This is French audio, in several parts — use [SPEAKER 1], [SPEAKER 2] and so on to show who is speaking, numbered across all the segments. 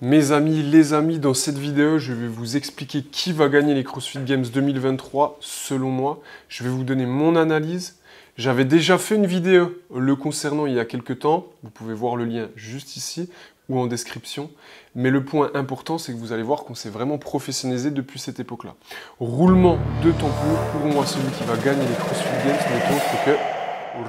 [SPEAKER 1] Mes amis, les amis, dans cette vidéo, je vais vous expliquer qui va gagner les CrossFit Games 2023, selon moi. Je vais vous donner mon analyse. J'avais déjà fait une vidéo le concernant il y a quelques temps. Vous pouvez voir le lien juste ici ou en description. Mais le point important, c'est que vous allez voir qu'on s'est vraiment professionnalisé depuis cette époque-là. Roulement de tambour, pour moi, celui qui va gagner les CrossFit Games n'est autre que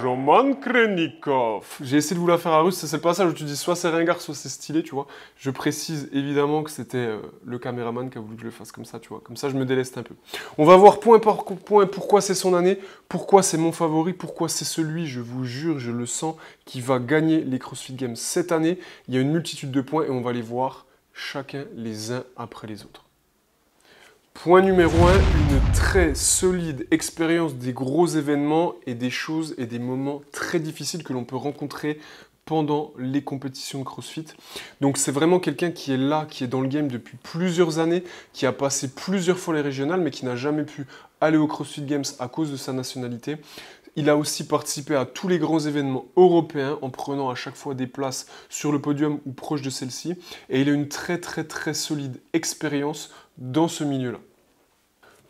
[SPEAKER 1] Roman Khrennikov. J'ai essayé de vous la faire à russe, c'est le passage où tu dis soit c'est ringard, soit c'est stylé, tu vois. Je précise évidemment que c'était le caméraman qui a voulu que je le fasse comme ça, tu vois. Comme ça, je me déleste un peu. On va voir point par point pourquoi c'est son année, pourquoi c'est mon favori, pourquoi c'est celui, je vous jure, je le sens, qui va gagner les CrossFit Games cette année. Il y a une multitude de points et on va les voir chacun les uns après les autres. Point numéro 1, une très solide expérience des gros événements et des choses et des moments très difficiles que l'on peut rencontrer pendant les compétitions de CrossFit. Donc c'est vraiment quelqu'un qui est là, qui est dans le game depuis plusieurs années, qui a passé plusieurs fois les régionales, mais qui n'a jamais pu aller au CrossFit Games à cause de sa nationalité. Il a aussi participé à tous les grands événements européens en prenant à chaque fois des places sur le podium ou proche de celle-ci. Et il a une très solide expérience dans ce milieu-là.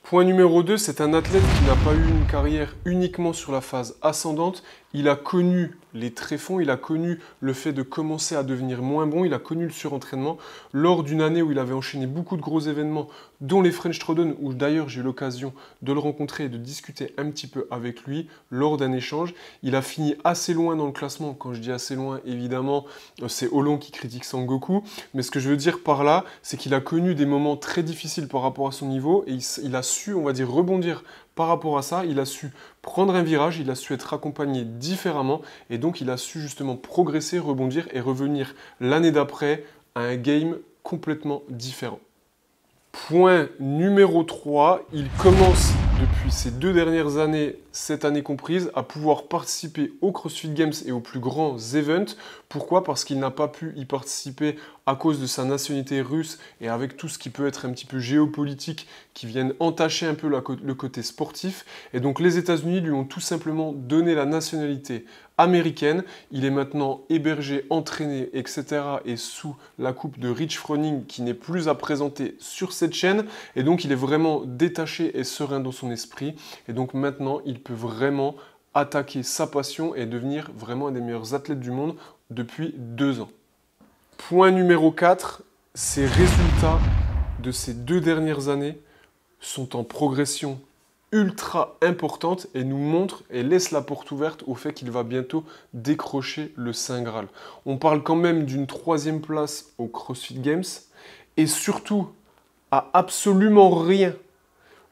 [SPEAKER 1] Point numéro 2, c'est un athlète qui n'a pas eu une carrière uniquement sur la phase ascendante. Il a connu les tréfonds, il a connu le fait de commencer à devenir moins bon, il a connu le surentraînement lors d'une année où il avait enchaîné beaucoup de gros événements, dont les French Throwdown, où d'ailleurs j'ai eu l'occasion de le rencontrer et de discuter un petit peu avec lui lors d'un échange. Il a fini assez loin dans le classement. Quand je dis assez loin, évidemment, c'est Olon qui critique Sangoku, mais ce que je veux dire par là, c'est qu'il a connu des moments très difficiles par rapport à son niveau et il a su, on va dire, rebondir par rapport à ça. Il a su prendre un virage, il a su être accompagné différemment et donc il a su justement progresser, rebondir et revenir l'année d'après à un game complètement différent. Point numéro 3, il commence depuis ces 2 dernières années, cette année comprise, à pouvoir participer aux CrossFit Games et aux plus grands events. Pourquoi? Parce qu'il n'a pas pu y participer à cause de sa nationalité russe et avec tout ce qui peut être un petit peu géopolitique qui viennent entacher un peu le côté sportif. Et donc les États-Unis lui ont tout simplement donné la nationalité américaine. Il est maintenant hébergé, entraîné, etc. et sous la coupe de Rich Froning qui n'est plus à présenter sur cette chaîne. Et donc il est vraiment détaché et serein dans son esprit. Et donc maintenant il peut vraiment attaquer sa passion et devenir vraiment un des meilleurs athlètes du monde depuis 2 ans. Point numéro 4, ses résultats de ces 2 dernières années sont en progression ultra importante et nous montre et laisse la porte ouverte au fait qu'il va bientôt décrocher le Saint Graal. On parle quand même d'une 3e place au CrossFit Games et surtout à absolument rien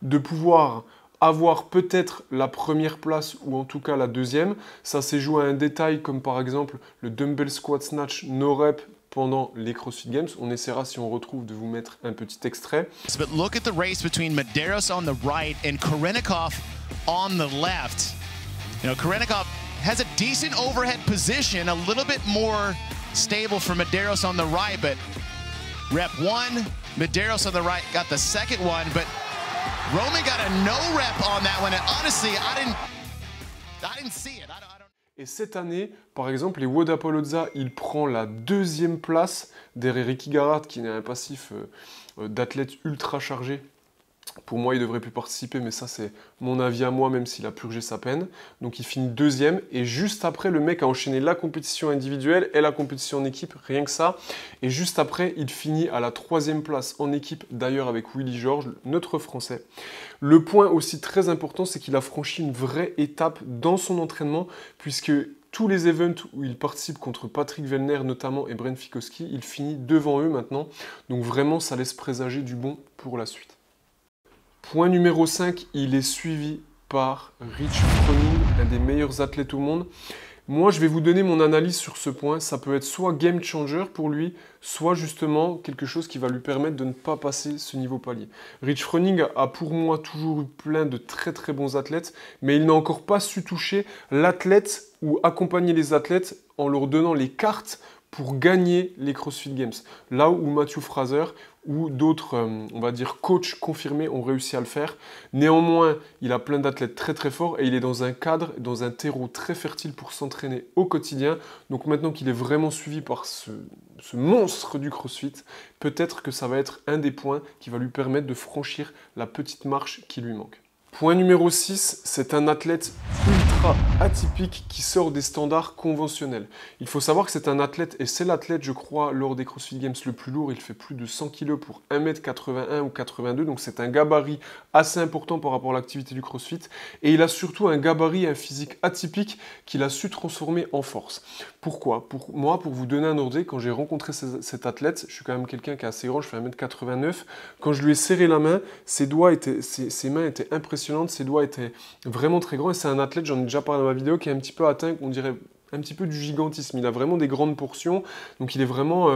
[SPEAKER 1] de pouvoir avoir peut-être la 1re place ou en tout cas la 2e. Ça s'est joué à un détail comme par exemple le dumbbell squat snatch no rep pendant les CrossFit Games. On essaiera, si on retrouve, de vous mettre un petit extrait.
[SPEAKER 2] But look at the race between Medeiros on the right and Khrennikov on the left. You know, Khrennikov has a decent overhead position, a little bit more stable for Medeiros on the right, but rep 1, Medeiros on the right got the second one, but Roman got a no rep on that one, and honestly, I didn't see it.
[SPEAKER 1] Et cette année, par exemple, les Wodapalooza, il prend la 2e place derrière Ricky Garrard, qui a un passif d'athlète ultra chargé. Pour moi, il devrait plus participer, mais ça, c'est mon avis à moi, même s'il a purgé sa peine. Donc, il finit 2e. Et juste après, le mec a enchaîné la compétition individuelle et la compétition en équipe, rien que ça. Et juste après, il finit à la 3e place en équipe, d'ailleurs avec Willy Georges, notre Français. Le point aussi très important, c'est qu'il a franchi une vraie étape dans son entraînement, puisque tous les events où il participe contre Patrick Vellner notamment et Brent Fikowski, il finit devant eux maintenant. Donc vraiment, ça laisse présager du bon pour la suite. Point numéro 5, il est suivi par Rich Froning, un des meilleurs athlètes au monde. Moi, je vais vous donner mon analyse sur ce point. Ça peut être soit game changer pour lui, soit justement quelque chose qui va lui permettre de ne pas passer ce niveau palier. Rich Froning a pour moi toujours eu plein de très bons athlètes, mais il n'a encore pas su toucher l'athlète ou accompagner les athlètes en leur donnant les cartes pour gagner les CrossFit Games. Là où Matthew Fraser ou d'autres, on va dire, coachs confirmés ont réussi à le faire. Néanmoins, il a plein d'athlètes très très forts et il est dans un cadre, dans un terreau très fertile pour s'entraîner au quotidien. Donc maintenant qu'il est vraiment suivi par ce monstre du CrossFit, peut-être que ça va être un des points qui va lui permettre de franchir la petite marche qui lui manque. Point numéro 6, c'est un athlète ultra atypique qui sort des standards conventionnels. Il faut savoir que c'est un athlète, et c'est l'athlète, je crois, lors des CrossFit Games le plus lourd. Il fait plus de 100 kg pour 1m81 ou 82, donc c'est un gabarit assez important par rapport à l'activité du CrossFit. Et il a surtout un gabarit et un physique atypique qu'il a su transformer en force. Pourquoi? Pour vous donner un ordre, quand j'ai rencontré cet athlète, je suis quand même quelqu'un qui est assez grand, je fais 1m89, quand je lui ai serré la main, ses mains étaient impressionnantes. Ses doigts étaient vraiment très grands et c'est un athlète, j'en ai déjà parlé dans ma vidéo, qui est un petit peu atteint, on dirait un petit peu du gigantisme. Il a vraiment des grandes portions, donc il est vraiment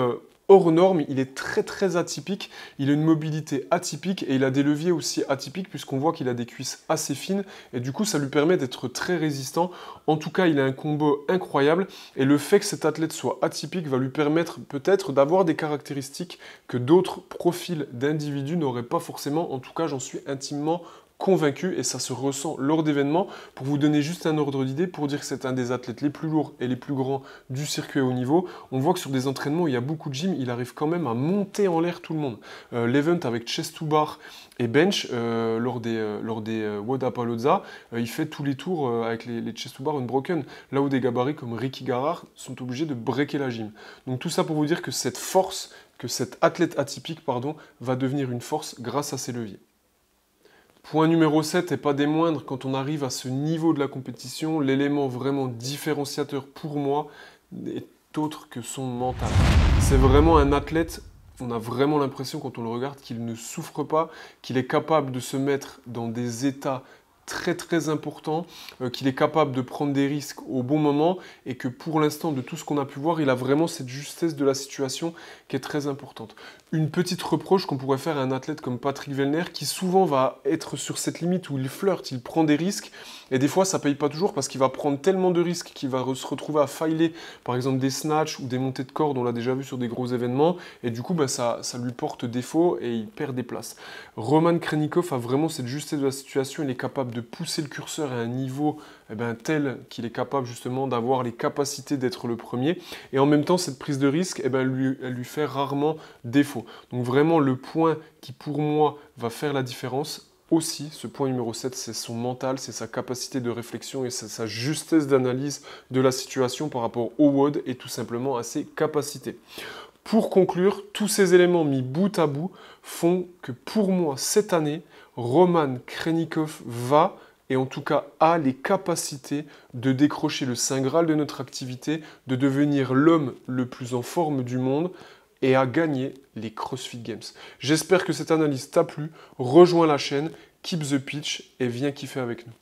[SPEAKER 1] hors norme, il est très très atypique, il a une mobilité atypique et il a des leviers aussi atypiques puisqu'on voit qu'il a des cuisses assez fines et du coup ça lui permet d'être très résistant. En tout cas, il a un combo incroyable et le fait que cet athlète soit atypique va lui permettre peut-être d'avoir des caractéristiques que d'autres profils d'individus n'auraient pas forcément. En tout cas, j'en suis intimement convaincu et ça se ressent lors d'événements. Pour vous donner juste un ordre d'idée, pour dire que c'est un des athlètes les plus lourds et les plus grands du circuit haut niveau, on voit que sur des entraînements où il y a beaucoup de gym, il arrive quand même à monter en l'air tout le monde. L'event avec chest to bar et bench, lors des Wodapalooza, il fait tous les tours avec les chest to bar unbroken, là où des gabarits comme Ricky Garard sont obligés de breaker la gym. Donc tout ça pour vous dire que cette force, que cet athlète atypique, va devenir une force grâce à ses leviers. Point numéro 7, et pas des moindres, quand on arrive à ce niveau de la compétition, l'élément vraiment différenciateur pour moi n'est autre que son mental. C'est vraiment un athlète, on a vraiment l'impression quand on le regarde qu'il ne souffre pas, qu'il est capable de se mettre dans des états très très importants, qu'il est capable de prendre des risques au bon moment et que pour l'instant, de tout ce qu'on a pu voir, il a vraiment cette justesse de la situation qui est très importante. Une petite reproche qu'on pourrait faire à un athlète comme Patrick Vellner qui souvent va être sur cette limite où il flirte, il prend des risques et des fois ça paye pas toujours parce qu'il va prendre tellement de risques qu'il va se retrouver à filer par exemple des snatchs ou des montées de corde, on l'a déjà vu sur des gros événements et du coup ça lui porte défaut et il perd des places. Roman Khrennikov a vraiment cette justesse de la situation, il est capable de pousser le curseur à un niveau tel qu'il est capable justement d'avoir les capacités d'être le premier et en même temps cette prise de risque elle lui fait rarement défaut. Donc vraiment le point qui pour moi va faire la différence aussi, ce point numéro 7, c'est son mental, c'est sa capacité de réflexion et c'est sa justesse d'analyse de la situation par rapport au WOD et tout simplement à ses capacités. Pour conclure, tous ces éléments mis bout à bout font que pour moi cette année, Roman Khrennikov va et en tout cas a les capacités de décrocher le Saint Graal de notre activité, de devenir l'homme le plus en forme du monde et à gagner les CrossFit Games. J'espère que cette analyse t'a plu, rejoins la chaîne, keep the pitch et viens kiffer avec nous.